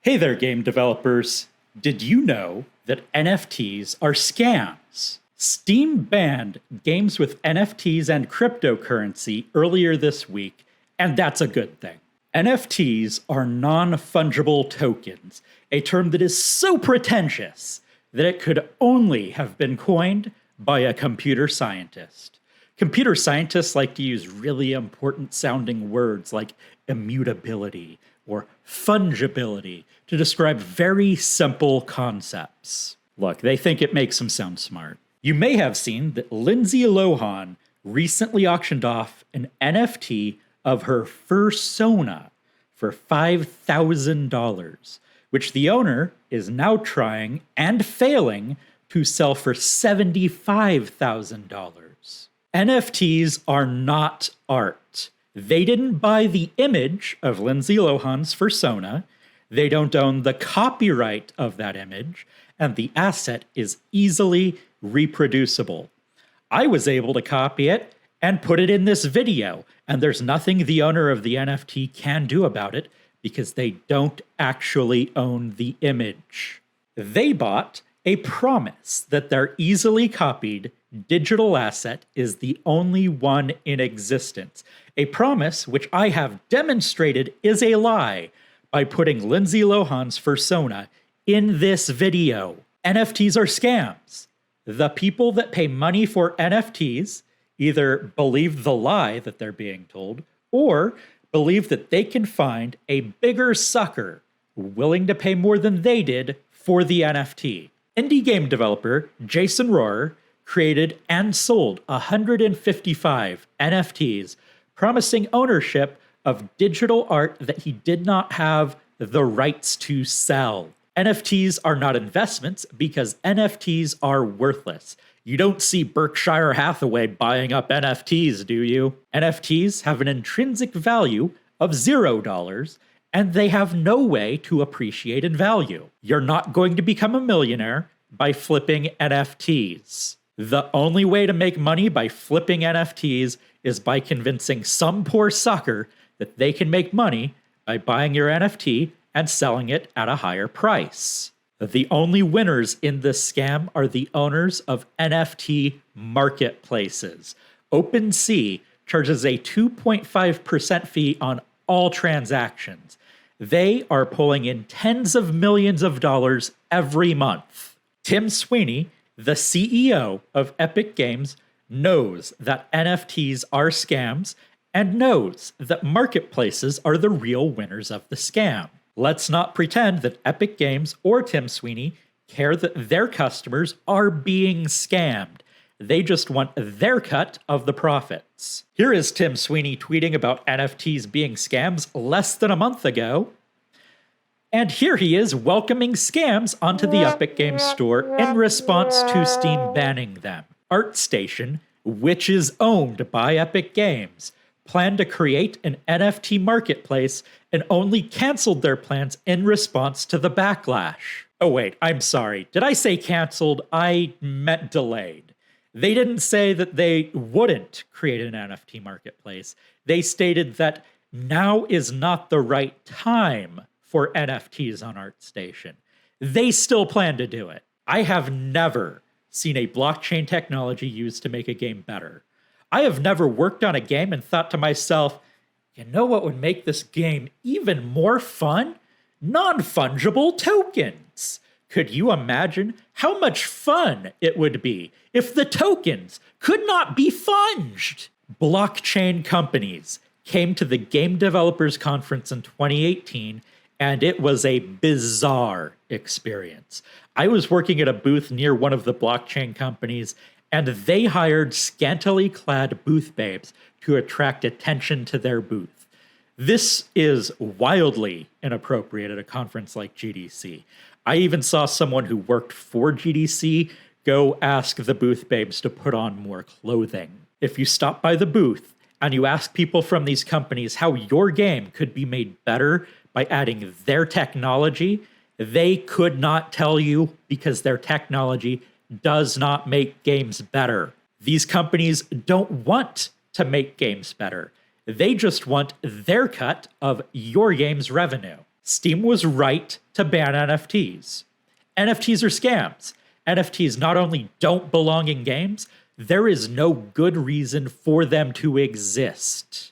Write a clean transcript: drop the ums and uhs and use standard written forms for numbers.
Hey there, game developers. Did you know that NFTs are scams? Steam banned games with NFTs and cryptocurrency earlier this week, and that's a good thing. NFTs are non fungible tokens, a term that is so pretentious that it could only have been coined by a computer scientist. Computer scientists like to use really important sounding words like immutability or fungibility to describe very simple concepts. Look, they think it makes them sound smart. You may have seen that Lindsay Lohan recently auctioned off an NFT of her fursona for $5,000, which the owner is now trying and failing to sell for $75,000. NFTs are not art. They didn't buy the image of Lindsay Lohan's fursona, they don't own the copyright of that image, and the asset is easily reproducible. I was able to copy it and put it in this video, and there's nothing the owner of the NFT can do about it because they don't actually own the image. They bought a promise that their easily copied digital asset is the only one in existence. A promise which I have demonstrated is a lie by putting Lindsay Lohan's fursona in this video. NFTs are scams. The people that pay money for NFTs either believe the lie that they're being told or believe that they can find a bigger sucker willing to pay more than they did for the NFT. Indie game developer Jason Rohrer created and sold 155 NFTs, promising ownership of digital art that he did not have the rights to sell. NFTs are not investments because NFTs are worthless. You don't see Berkshire Hathaway buying up NFTs, do you? NFTs have an intrinsic value of $0, and they have no way to appreciate in value. You're not going to become a millionaire by flipping NFTs. The only way to make money by flipping NFTs is by convincing some poor sucker that they can make money by buying your NFT and selling it at a higher price. The only winners in this scam are the owners of NFT marketplaces. OpenSea charges a 2.5% fee on all transactions. They are pulling in tens of millions of dollars every month. Tim Sweeney, the CEO of Epic Games, knows that NFTs are scams and knows that marketplaces are the real winners of the scam. Let's not pretend that Epic Games or Tim Sweeney care that their customers are being scammed. They just want their cut of the profits. Here is Tim Sweeney tweeting about NFTs being scams less than a month ago. And here he is welcoming scams onto the Epic Games Store in response to Steam banning them. ArtStation, which is owned by Epic Games, planned to create an NFT marketplace and only canceled their plans in response to the backlash. Oh wait, I'm sorry. Did I say canceled? I meant delayed. They didn't say that they wouldn't create an NFT marketplace. They stated that now is not the right time for NFTs on ArtStation. They still plan to do it. I have never seen a blockchain technology used to make a game better. I have never worked on a game and thought to myself, you know what would make this game even more fun? Non-fungible tokens. Could you imagine how much fun it would be if the tokens could not be funged? Blockchain companies came to the Game Developers Conference in 2018, and it was a bizarre experience. I was working at a booth near one of the blockchain companies, and they hired scantily clad booth babes to attract attention to their booth. This is wildly inappropriate at a conference like GDC. I even saw someone who worked for GDC go ask the booth babes to put on more clothing. If you stop by the booth and you ask people from these companies how your game could be made better by adding their technology, they could not tell you because their technology does not make games better. These companies don't want to make games better. They just want their cut of your game's revenue. Steam was right to ban NFTs. NFTs are scams. NFTs not only don't belong in games, there is no good reason for them to exist.